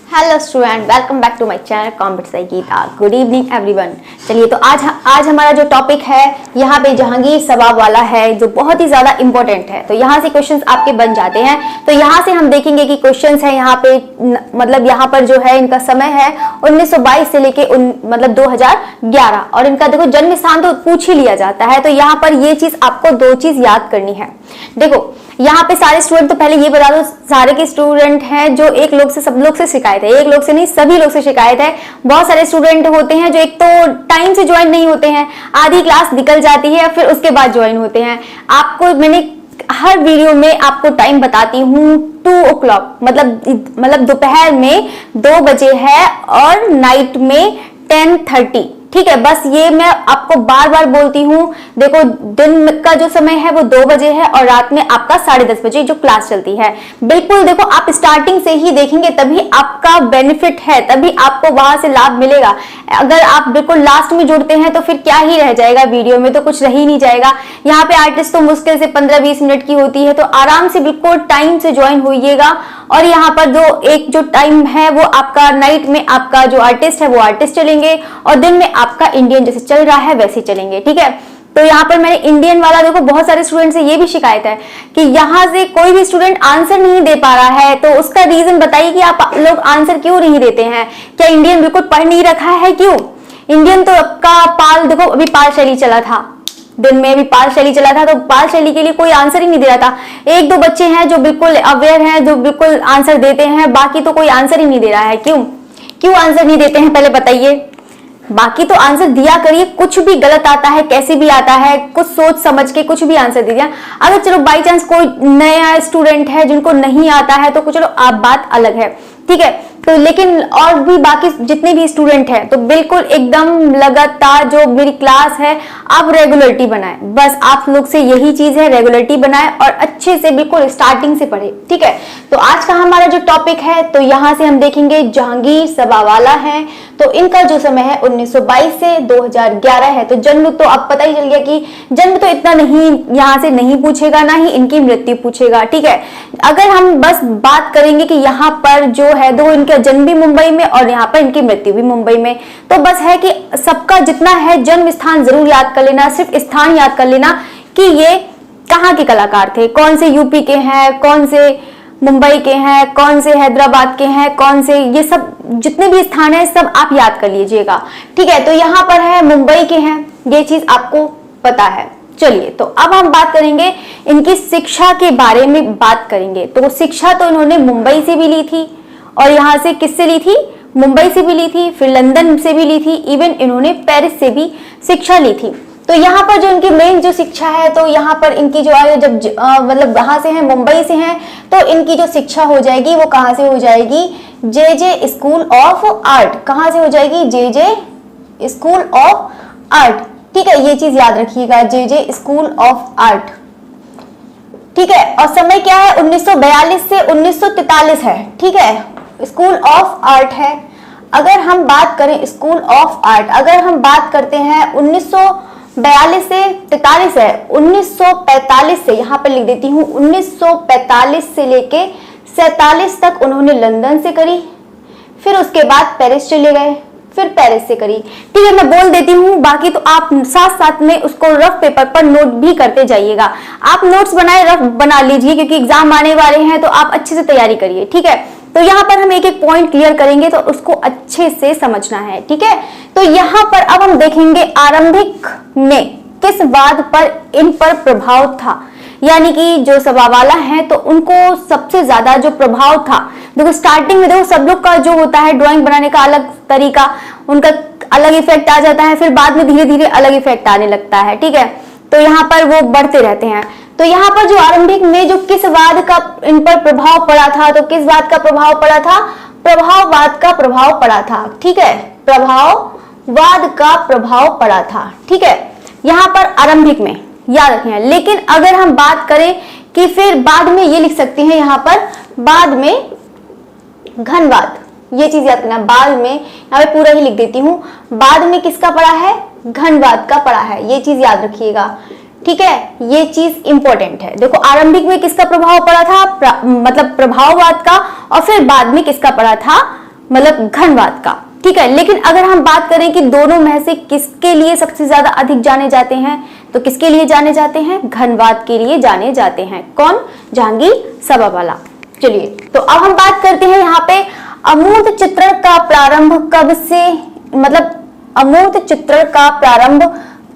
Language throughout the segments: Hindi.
Hello student, welcome back to my channel compete Geeta. Good evening everyone. चलिए, तो आज हमारा जो टॉपिक है यहाँ पे जहांगीर सबाब वाला है, जो बहुत ही ज्यादा इंपॉर्टेंट है। तो यहाँ से क्वेश्चंस आपके बन जाते हैं। तो यहाँ से हम देखेंगे कि क्वेश्चंस है यहाँ पे, मतलब यहाँ पर जो है इनका समय है 1922 से लेके मतलब 2011, और इनका देखो जन्म स्थान तो पूछ ही लिया जाता है। तो यहाँ पर ये चीज आपको दो चीज याद करनी है। देखो यहाँ पे सारे स्टूडेंट, तो पहले ये बता दो, सारे के स्टूडेंट हैं जो एक लोग से, सब लोग से शिकायत है, एक लोग से नहीं सभी लोग से शिकायत है। बहुत सारे स्टूडेंट होते हैं जो एक तो टाइम से ज्वाइन नहीं होते हैं, आधी क्लास निकल जाती है, फिर उसके बाद ज्वाइन होते हैं। आपको मैंने हर वीडियो में आपको टाइम बताती हूँ 2 o'clock, मतलब दोपहर में 2 बजे है और नाइट में 10:30। ठीक है, बस ये मैं आपको बार बार बोलती हूँ। देखो दिन का जो समय है वो 2 बजे है और रात में आपका 10:30 बजे जो क्लास चलती है। बिल्कुल देखो, आप स्टार्टिंग से ही देखेंगे तभी आपका बेनिफिट है, तभी आपको वहां से लाभ मिलेगा। अगर आप बिल्कुल लास्ट में जुड़ते हैं तो फिर क्या ही रह जाएगा, वीडियो में तो कुछ रह ही नहीं जाएगा। यहाँ पे आर्टिस्ट तो मुश्किल से 15-20 मिनट की होती है, तो आराम से बिल्कुल टाइम से ज्वाइन होइएगा। और यहाँ पर जो टाइम है वो आपका नाइट में आपका जो आर्टिस्ट है वो आर्टिस्ट चलेंगे, और दिन में आपका इंडियन जैसे चल रहा है वैसे चलेंगे। ठीक है, तो यहाँ पर मैंने इंडियन वाला, देखो बहुत सारे स्टूडेंट से ये भी शिकायत है कि यहाँ से कोई भी स्टूडेंट आंसर नहीं दे पा रहा है। तो उसका रीजन बताइए कि आप लोग आंसर क्यों नहीं देते हैं। क्या इंडियन बिल्कुल पढ़ नहीं रखा है? क्यों? इंडियन तो आपका पाल, देखो अभी पाल शैली चला था, दिन में भी पाल शैली चला था, तो पाल शैली के लिए कोई आंसर ही नहीं दे रहा था। 1-2 बच्चे हैं जो बिल्कुल अवेयर हैं, जो बिल्कुल आंसर देते हैं, बाकी तो कोई आंसर ही नहीं दे रहा है। क्यों आंसर नहीं देते हैं पहले बताइए। बाकी तो आंसर दिया करिए, कुछ भी गलत आता है, कैसे भी आता है, कुछ सोच समझ के कुछ भी आंसर दे दिया। अगर चलो बाई चांस कोई नया स्टूडेंट है जिनको नहीं आता है तो चलो आप बात अलग है, ठीक है। तो लेकिन और भी बाकी जितने भी स्टूडेंट हैं तो बिल्कुल एकदम लगातार जो मेरी क्लास है आप रेगुलरिटी बनाए। बस आप लोग से यही चीज है, रेगुलरिटी बनाए और अच्छे से बिल्कुल स्टार्टिंग से पढ़े। ठीक है, तो आज का हमारा जो टॉपिक है, तो यहाँ से हम देखेंगे जहांगीर सबावाला है। तो इनका जो समय है 1922 से 2011 है। तो जन्म तो अब पता ही चल गया कि जन्म तो इतना नहीं, यहाँ से नहीं पूछेगा, ना ही इनकी मृत्यु पूछेगा। ठीक है, अगर हम बस बात करेंगे कि यहाँ पर जो है दो, इनका जन्म भी मुंबई में और यहाँ पर इनकी मृत्यु भी मुंबई में, तो बस है कि सबका जितना है जन्म स्थान जरूर याद कर लेना, सिर्फ स्थान याद कर लेना कि ये कहाँ के कलाकार थे, कौन से यूपी के हैं, कौन से मुंबई के हैं, कौन से हैदराबाद के हैं, कौन से, ये सब जितने भी स्थान है सब आप याद कर लीजिएगा। ठीक है, तो यहाँ पर है मुंबई के हैं, ये चीज आपको पता है। चलिए, तो अब हम बात करेंगे इनकी शिक्षा के बारे में बात करेंगे। तो शिक्षा तो इन्होंने मुंबई से भी ली थी, और यहाँ से किससे ली थी? मुंबई से भी ली थी, फिर लंदन से भी ली थी, इवन इन्होंने पेरिस से भी शिक्षा ली थी। तो यहाँ पर जो इनकी मेन जो शिक्षा है, तो यहाँ पर इनकी जो है, जब मतलब कहाँ से है, मुंबई से हैं, तो इनकी जो शिक्षा हो जाएगी वो कहाँ से हो जाएगी? जे स्कूल ऑफ आर्ट। कहाँ से हो जाएगी? जे स्कूल ऑफ आर्ट। ठीक है, ये चीज याद रखिएगा, जे स्कूल ऑफ आर्ट। ठीक है, और समय क्या है? 1942 से 1943 है। ठीक है, स्कूल ऑफ आर्ट है। अगर हम बात करें स्कूल ऑफ आर्ट, अगर हम बात करते हैं 1942 से 43 है, 1945 से, यहाँ पे लिख देती हूँ, 1945 से लेके 47 तक उन्होंने लंदन से करी, फिर उसके बाद पेरिस चले गए, फिर पेरिस से करी। ठीक है, मैं बोल देती हूँ, बाकी तो आप साथ साथ में उसको रफ पेपर पर नोट भी करते जाइएगा। आप नोट्स बनाए, रफ बना लीजिए, क्योंकि एग्जाम आने वाले हैं, तो आप अच्छे से तैयारी करिए। ठीक है, तो यहाँ पर हम एक एक पॉइंट क्लियर करेंगे, तो उसको अच्छे से समझना है। ठीक है, तो यहाँ पर अब हम देखेंगे आरंभिक में किस बात पर इन पर प्रभाव था, यानी कि जो सबावाला है तो उनको सबसे ज्यादा जो प्रभाव था, देखो स्टार्टिंग में देखो सब लोग का जो होता है ड्राइंग बनाने का अलग तरीका, उनका अलग इफेक्ट आ जाता है, फिर बाद में धीरे धीरे अलग इफेक्ट आने लगता है। ठीक है, तो यहाँ पर वो बढ़ते रहते हैं। तो यहाँ पर जो आरंभिक में जो किस वाद का इन पर प्रभाव पड़ा था, तो किस बात का प्रभाव पड़ा था? प्रभाववाद का प्रभाव पड़ा था। ठीक है, प्रभाववाद का प्रभाव पड़ा था। ठीक है, यहाँ पर आरंभिक में याद रखें। लेकिन अगर हम बात करें कि फिर बाद में, ये लिख सकते हैं यहाँ पर, बाद में घनवाद, ये चीज याद करना। बाद में यहाँ पे पूरा ही लिख देती हूँ, बाद में किसका पड़ा है? घनवाद का पड़ा है, ये चीज याद रखिएगा। ठीक है, ये चीज इंपॉर्टेंट है। देखो आरंभिक में किसका प्रभाव पड़ा था? मतलब प्रभाववाद का, और फिर बाद में किसका पड़ा था? मतलब घनवाद का, ठीक है। लेकिन अगर हम बात करें कि दोनों में से किसके लिए सबसे ज्यादा अधिक जाने जाते हैं, तो किसके लिए जाने जाते हैं? घनवाद के लिए जाने जाते हैं। कौन? जहांगीर सभावाला। चलिए तो अब हम बात करते हैं यहाँ पे अमूर्त चित्रण का प्रारंभ कब से, मतलब अमूर्त चित्रण का प्रारंभ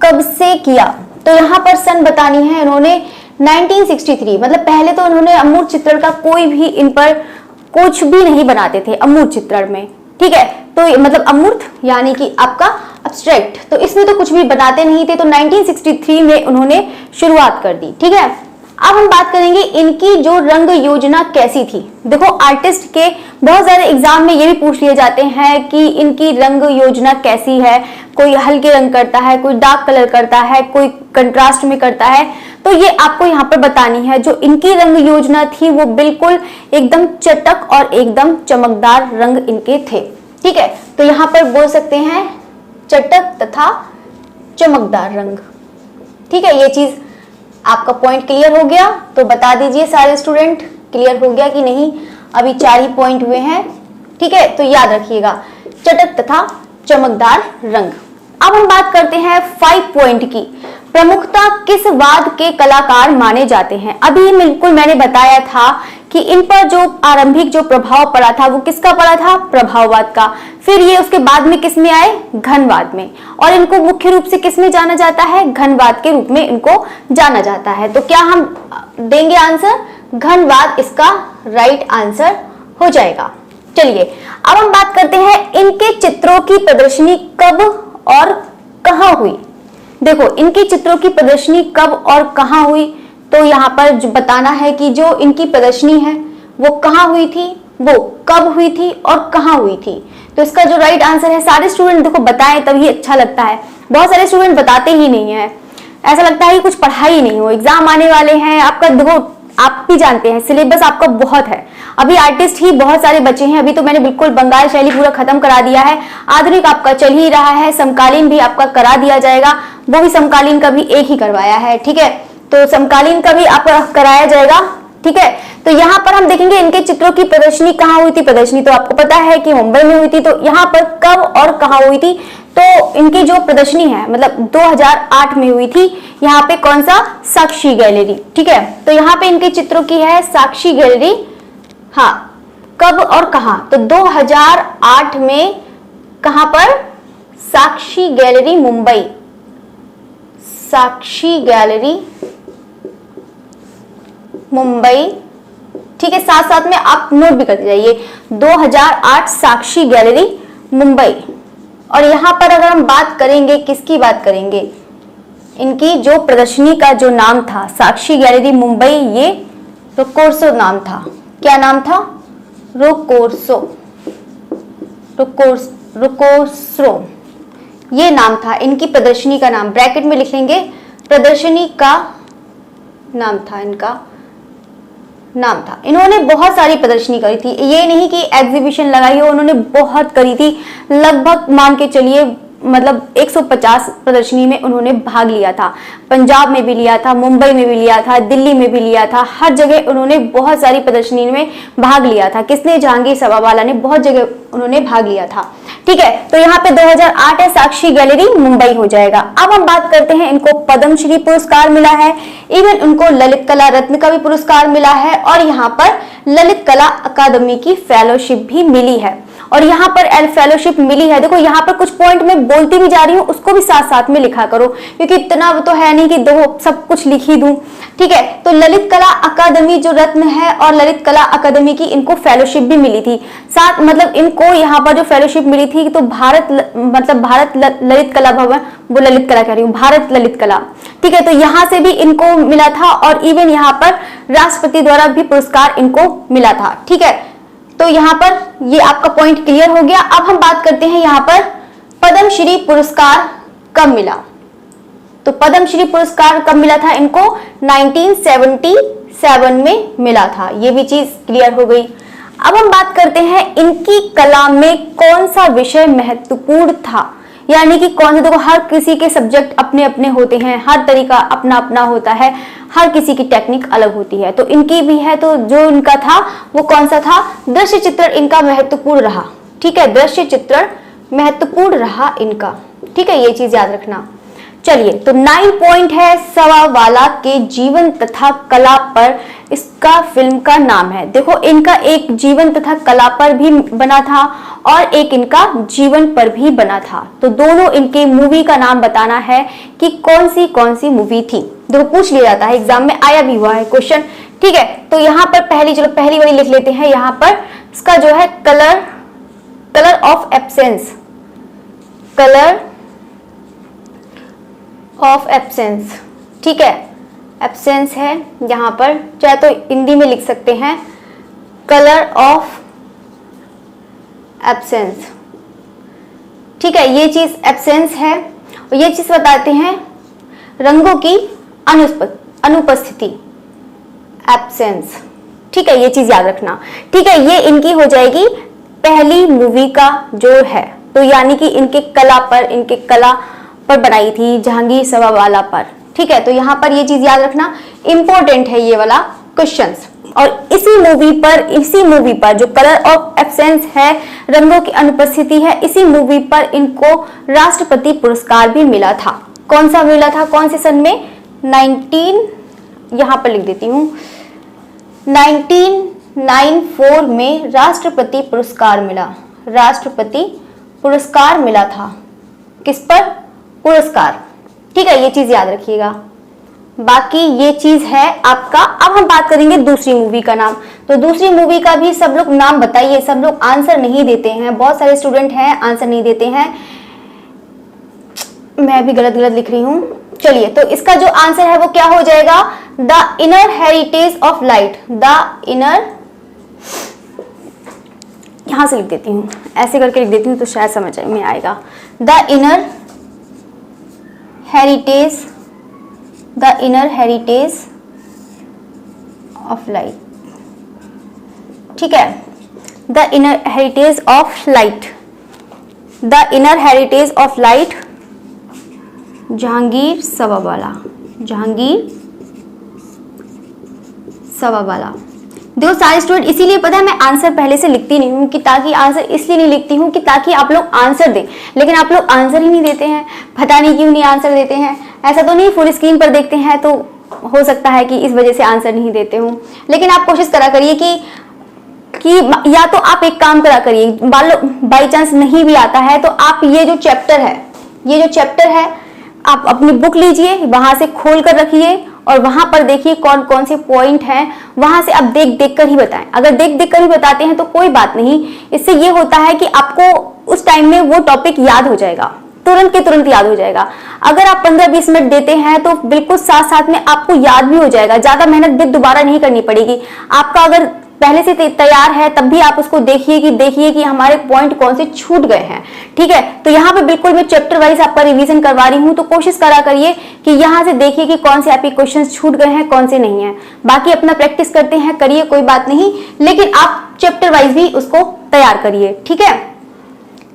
कब से किया? तो यहाँ पर सन बतानी है इन्होंने 1963, मतलब पहले तो इन्होंने अमूर्त चित्रण का कोई भी इन पर कुछ भी नहीं बनाते थे अमूर्त चित्रण में, ठीक है। तो मतलब अमूर्त यानी कि आपका अब्स्ट्रैक्ट, तो इसमें तो कुछ भी बनाते नहीं थे। तो 1963 में उन्होंने शुरुआत कर दी, ठीक है। अब हम बात करेंगे इनकी जो रंग योजना कैसी थी। देखो आर्टिस्ट के बहुत सारे एग्जाम में ये भी पूछ लिए जाते हैं कि इनकी रंग योजना कैसी है, कोई हल्के रंग करता है, कोई डार्क कलर करता है, कोई कंट्रास्ट में करता है, तो ये आपको यहाँ पर बतानी है। जो इनकी रंग योजना थी वो बिल्कुल एकदम चटक और एकदम चमकदार रंग इनके थे, ठीक है। तो यहाँ पर बोल सकते हैं चटक तथा चमकदार रंग, ठीक है। ये चीज आपका पॉइंट क्लियर हो गया? तो बता दीजिए सारे स्टूडेंट, क्लियर हो गया कि नहीं? अभी 4 ही पॉइंट हुए हैं, ठीक है। तो याद रखिएगा चटक तथा चमकदार रंग। अब हम बात करते हैं 5 पॉइंट की। प्रमुखता किस वाद के कलाकार माने जाते हैं? अभी बिल्कुल मैंने बताया था कि इन पर जो आरंभिक जो प्रभाव पड़ा था वो किसका पड़ा था? प्रभाववाद का। फिर ये उसके बाद में किस में आए? घनवाद में। और इनको मुख्य रूप से किस में जाना जाता है? घनवाद के रूप में इनको जाना जाता है। तो क्या हम देंगे आंसर? घनवाद इसका राइट आंसर हो जाएगा। चलिए अब हम बात करते हैं इनके चित्रों की प्रदर्शनी कब और कहां हुई। देखो इनकी चित्रों की प्रदर्शनी कब और कहां हुई, तो यहाँ पर जो बताना है कि जो इनकी प्रदर्शनी है वो कहाँ हुई थी, वो कब हुई थी और कहाँ हुई थी। तो इसका जो राइट आंसर है, सारे स्टूडेंट देखो बताएं तभी अच्छा लगता है। बहुत सारे स्टूडेंट बताते ही नहीं है, ऐसा लगता है कि कुछ पढ़ा ही नहीं हो। एग्जाम आने वाले हैं, आपका देखो आप भी जानते हैं सिलेबस आपका बहुत है। अभी आर्टिस्ट ही बहुत सारे बचे हैं। अभी तो मैंने बिल्कुल बंगाल शैली पूरा खत्म करा दिया है, आधुनिक आपका चल ही रहा है, समकालीन भी आपका करा दिया जाएगा, वो भी समकालीन का भी एक ही करवाया है, ठीक है। तो समकालीन का भी आपका कराया जाएगा, ठीक है। तो यहाँ पर हम देखेंगे इनके चित्रों की प्रदर्शनी कहाँ हुई थी। प्रदर्शनी तो आपको पता है कि मुंबई में हुई थी। तो यहाँ पर कब और कहाँ हुई थी, तो इनकी जो प्रदर्शनी है मतलब 2008 में हुई थी। यहाँ पे कौन सा? साक्षी गैलरी, ठीक है। तो यहाँ पे इनके चित्रों की है साक्षी गैलरी। हाँ, कब और कहाँ? तो 2008 में कहाँ पर? साक्षी गैलरी मुंबई, साक्षी गैलरी मुंबई, ठीक है। साथ साथ में आप नोट भी करते जाइए 2008 साक्षी गैलरी मुंबई। और यहां पर अगर हम बात करेंगे, किसकी बात करेंगे? इनकी जो प्रदर्शनी का जो नाम था साक्षी गैलरी मुंबई, ये रोकोर्सो नाम था। क्या नाम था? रोकोर्सो, रोकोर्सो ये नाम था इनकी प्रदर्शनी का नाम। ब्रैकेट में लिख लेंगे, प्रदर्शनी का नाम था, इनका नाम था। इन्होंने बहुत सारी प्रदर्शनी करी थी, ये नहीं कि एग्जीबिशन लगाई हो, उन्होंने बहुत करी थी। लगभग मान के चलिए मतलब 150 प्रदर्शनी में उन्होंने भाग लिया था। पंजाब में भी लिया था, मुंबई में भी लिया था, दिल्ली में भी लिया था, हर जगह उन्होंने बहुत सारी प्रदर्शनी में भाग लिया था। किसने? जहांगीर सभावाला ने बहुत जगह उन्होंने भाग लिया था, ठीक है। तो यहाँ पे 2008 है, साक्षी गैलरी मुंबई हो जाएगा। अब हम बात करते हैं, इनको पद्मश्री पुरस्कार मिला है, इवन उनको ललित कला रत्न का भी पुरस्कार मिला है, और यहाँ पर ललित कला अकादमी की फेलोशिप भी मिली है। और यहाँ पर एल फेलोशिप मिली है। देखो यहाँ पर कुछ पॉइंट मैं बोलती भी जा रही हूँ, उसको भी साथ साथ में लिखा करो, क्योंकि इतना तो है नहीं कि दो सब कुछ लिख ही दूं, ठीक है। तो ललित कला अकादमी जो रत्न है और ललित कला अकादमी की इनको फेलोशिप भी मिली थी। साथ मतलब इनको यहाँ पर जो फेलोशिप मिली थी तो भारत ललित कला भवन, वो ललित कला कह रही हूँ, भारत ललित कला, ठीक है। तो यहाँ से भी इनको मिला था, और इवन यहाँ पर राष्ट्रपति द्वारा भी पुरस्कार इनको मिला था, ठीक है। तो यहाँ पर ये आपका पॉइंट क्लियर हो गया। अब हम बात करते हैं यहाँ पर पद्मश्री पुरस्कार कब मिला। तो पद्मश्री पुरस्कार कब मिला था इनको? 1977 में मिला था। ये भी चीज क्लियर हो गई। अब हम बात करते हैं इनकी कला में कौन सा विषय महत्वपूर्ण था, यानी कि कौन सा। देखो हर किसी के सब्जेक्ट अपने अपने होते हैं, हर तरीका अपना अपना होता है, हर किसी की टेक्निक अलग होती है। तो इनकी भी है, तो जो इनका था वो कौन सा था? दृश्य चित्रण इनका महत्वपूर्ण रहा, ठीक है, दृश्य चित्रण महत्वपूर्ण रहा इनका। ठीक है, ये चीज याद रखना। चलिए, तो 9 पॉइंट है सवावाला के जीवन तथा कला पर इसका फिल्म का नाम है। देखो, इनका एक जीवन तथा कला पर भी बना था और एक इनका जीवन पर भी बना था। तो दोनों इनके मूवी का नाम बताना है कि कौन सी मूवी थी। देखो, पूछ लिया जाता है, एग्जाम में आया भी हुआ है क्वेश्चन। ठीक है, तो यहाँ पर पहली वाली लिख लेते हैं। यहाँ पर इसका जो है colour of absence, colour of absence. ठीक है, एब्सेंस है यहाँ पर, चाहे तो हिंदी में लिख सकते हैं कलर ऑफ एब्सेंस। ठीक है, ये चीज एब्सेंस है और ये चीज बताते हैं रंगों की अनुपस्थिति, एब्सेंस। ठीक है, ये चीज याद रखना। ठीक है, ये इनकी हो जाएगी पहली मूवी का जो है, तो यानी कि इनके कला पर बनाई थी, जहांगीर सभावाला पर। ठीक है, तो यहाँ पर ये चीज याद रखना, इंपॉर्टेंट है ये वाला क्वेश्चंस। और इसी मूवी पर जो कलर ऑफ एब्सेंस है, रंगों की अनुपस्थिति है, इसी मूवी पर इनको राष्ट्रपति पुरस्कार भी मिला था। कौन सा मिला था, कौन से सन में? 19 यहाँ पर लिख देती हूँ, 1994 में राष्ट्रपति पुरस्कार मिला था। किस पर? पुरस्कार। ठीक है, ये चीज याद रखिएगा। बाकी ये चीज है आपका। अब हम बात करेंगे दूसरी मूवी का नाम। तो दूसरी मूवी का भी सब लोग नाम बताइए। सब लोग आंसर नहीं देते हैं, बहुत सारे स्टूडेंट हैं आंसर नहीं देते हैं। मैं भी गलत लिख रही हूँ। चलिए, तो इसका जो आंसर है वो क्या हो जाएगा? The inner heritage of light. The inner, यहां से लिख देती हूँ, ऐसे करके लिख देती हूँ तो शायद समझ में आएगा। The inner heritage of light. ठीक है, the inner heritage of light, the inner heritage of light, Jehangir Sabavala. देखो सारे स्टूडेंट, इसीलिए पता है मैं आंसर पहले से लिखती नहीं हूँ कि ताकि आंसर इसलिए नहीं लिखती हूँ कि ताकि आप लोग आंसर दें, लेकिन आप लोग आंसर ही नहीं देते हैं। पता नहीं क्यों नहीं आंसर देते हैं। ऐसा तो नहीं फुल स्क्रीन पर देखते हैं तो हो सकता है कि इस वजह से आंसर नहीं देते हूँ, लेकिन आप कोशिश करा करिए कि या तो आप एक काम करा करिए, बाई चांस नहीं भी आता है तो आप ये जो चैप्टर है आप अपनी बुक लीजिए, वहां से खोल कर रखिए और वहां पर देखिए कौन कौन से पॉइंट हैं, वहां से आप देख कर ही बताएं। अगर देख कर ही बताते हैं तो कोई बात नहीं, इससे ये होता है कि आपको उस टाइम में वो टॉपिक याद हो जाएगा, तुरंत के तुरंत याद हो जाएगा। अगर आप 15-20 मिनट देते हैं तो बिल्कुल साथ साथ में आपको याद भी हो जाएगा, ज्यादा मेहनत भी दोबारा नहीं करनी पड़ेगी आपका। अगर पहले से तैयार है तब भी आप उसको देखिए कि हमारे पॉइंट कौन से छूट गए हैं। ठीक है, तो यहाँ पे बिल्कुल मैं चैप्टर वाइज आपका रिवीजन करवा रही हूँ, तो कोशिश करा करिए कि यहाँ से देखिए कि कौन से आपके क्वेश्चंस छूट गए हैं, कौन से नहीं है। बाकी अपना प्रैक्टिस करते हैं, करिए, कोई बात नहीं, लेकिन आप चैप्टर वाइज भी उसको तैयार करिए। ठीक है,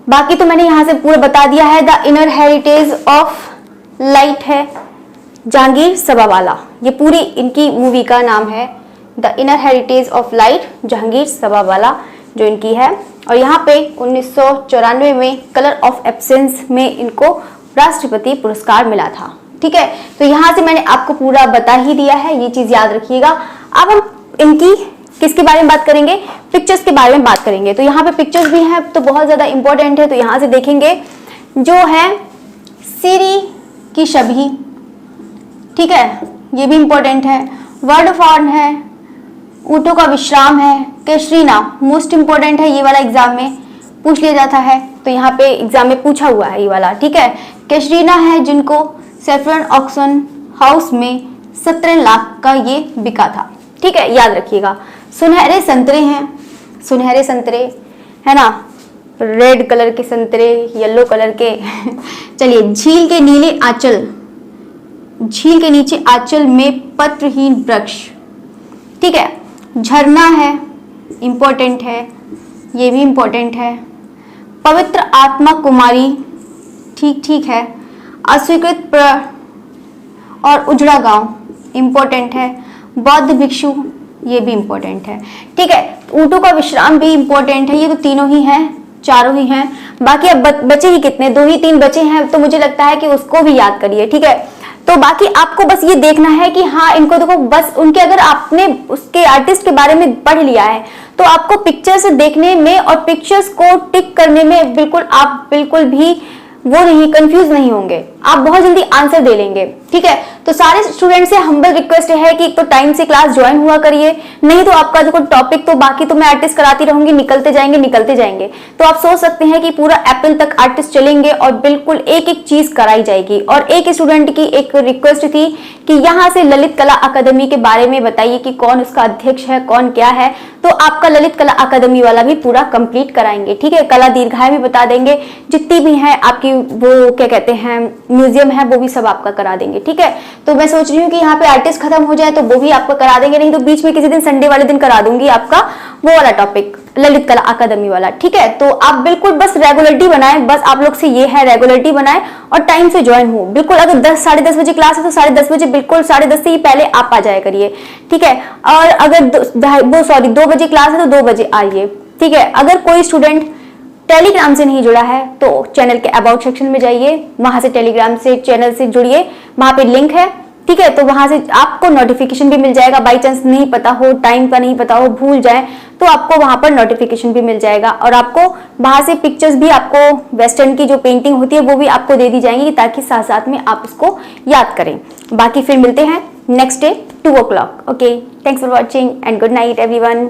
बाकी तो मैंने यहाँ से पूरा बता दिया है। The inner heritage of light है जहांगीर सभावाला, ये पूरी इनकी मूवी का नाम है। The inner heritage of light, Jehangir Sabavala जो इनकी है। और यहाँ पे 1994 में कलर ऑफ एब्सेंस में इनको राष्ट्रपति पुरस्कार मिला था। ठीक है, तो यहाँ से मैंने आपको पूरा बता ही दिया है, ये चीज याद रखिएगा। अब हम इनकी किसके बारे में बात करेंगे? पिक्चर्स के बारे में बात करेंगे। तो यहाँ पे पिक्चर्स भी हैं तो बहुत ज्यादा इंपॉर्टेंट है, तो यहाँ से देखेंगे जो है सीरी की छवि। ठीक है, ये भी इंपॉर्टेंट है। वर्ड फॉर्न है, ऊँटों का विश्राम है, केशरीना मोस्ट इंपॉर्टेंट है, ये वाला एग्जाम में पूछ लिया जाता है, तो यहाँ पे एग्जाम में पूछा हुआ है ये वाला। ठीक है, केशरीना है जिनको सेफ्रन ऑक्शन हाउस में 17 लाख का ये बिका था। ठीक है, याद रखिएगा। सुनहरे संतरे हैं, सुनहरे संतरे है ना, रेड कलर के संतरे, येलो कलर के चलिए, झील के नीले आंचल, झील के नीचे आंचल में पत्रहीन वृक्ष। ठीक है, झरना है, इंपॉर्टेंट है, ये भी इंपॉर्टेंट है। पवित्र आत्मा कुमारी, ठीक है। अस्वीकृत और उजड़ा गांव, इंपॉर्टेंट है। बौद्ध भिक्षु, ये भी इंपॉर्टेंट है। ठीक है, ऊँटों का विश्राम भी इंपॉर्टेंट है, ये तो तीनों ही हैं। चारों ही हैं, बाकी अब बचे ही कितने, 2 ही 3 बचे हैं, तो मुझे लगता है कि उसको भी याद करिए, ठीक है। तो बाकी आपको बस ये देखना है कि हाँ इनको देखो, बस उनके अगर आपने उसके आर्टिस्ट के बारे में पढ़ लिया है तो आपको पिक्चर्स देखने में और पिक्चर्स को टिक करने में आप बिल्कुल भी वो नहीं, कंफ्यूज नहीं होंगे, आप बहुत जल्दी आंसर दे लेंगे, ठीक है। तो सारे स्टूडेंट से हम्बल रिक्वेस्ट है कि एक तो टाइम से क्लास ज्वाइन हुआ करिए, नहीं तो आपका जो टॉपिक तो बाकी तो मैं आर्टिस्ट कराती रहूंगी, निकलते जाएंगे। तो आप सोच सकते हैं कि पूरा अप्रैल तक आर्टिस्ट चलेंगे और बिल्कुल एक एक चीज कराई जाएगी। और एक स्टूडेंट की एक रिक्वेस्ट थी कि यहाँ से ललित कला अकादमी के बारे में बताइए कि कौन उसका अध्यक्ष है, कौन क्या है। तो आपका ललित कला अकादमी वाला भी पूरा कंप्लीट कराएंगे, ठीक है। कला दीर्घाएं भी बता देंगे, जितनी भी है आपकी वो क्या कहते हैं म्यूजियम है, वो भी सब आपका करा देंगे, ठीक है। तो मैं सोच रही हूँ कि यहाँ पे आर्टिस्ट खत्म हो जाए तो वो भी आपको करा देंगे, नहीं तो बीच में किसी दिन संडे वाले दिन करा दूंगी आपका वो वाला टॉपिक, ललित कला अकादमी वाला, ठीक है। तो आप बिल्कुल बस रेगुलरिटी बनाएं, बस आप लोग से ये है रेगुलरिटी बनाएं और टाइम से ज्वाइन हो। बिल्कुल अगर 10 साढ़े 10 बजे क्लास है तो 10:30 बजे, बिल्कुल 10:30 से ही पहले आप आ जाया करिए, ठीक है। और अगर 2 बजे क्लास है तो 2 बजे आइए, ठीक है। अगर कोई स्टूडेंट टेलीग्राम से नहीं जुड़ा है तो चैनल के अबाउट सेक्शन में जाइए, वहां से टेलीग्राम से चैनल से जुड़िए, वहां पे लिंक है, ठीक है। तो वहां से आपको नोटिफिकेशन भी मिल जाएगा, बाई चांस नहीं पता हो, टाइम का नहीं पता हो, भूल जाए तो आपको वहां पर नोटिफिकेशन भी मिल जाएगा। और आपको वहां से पिक्चर्स भी, आपको वेस्टर्न की जो पेंटिंग होती है वो भी आपको दे दी जाएंगी, ताकि साथ साथ में आप उसको याद करें। बाकी फिर मिलते हैं next day 2 o'clock। Okay, thanks for watching and good night everyone.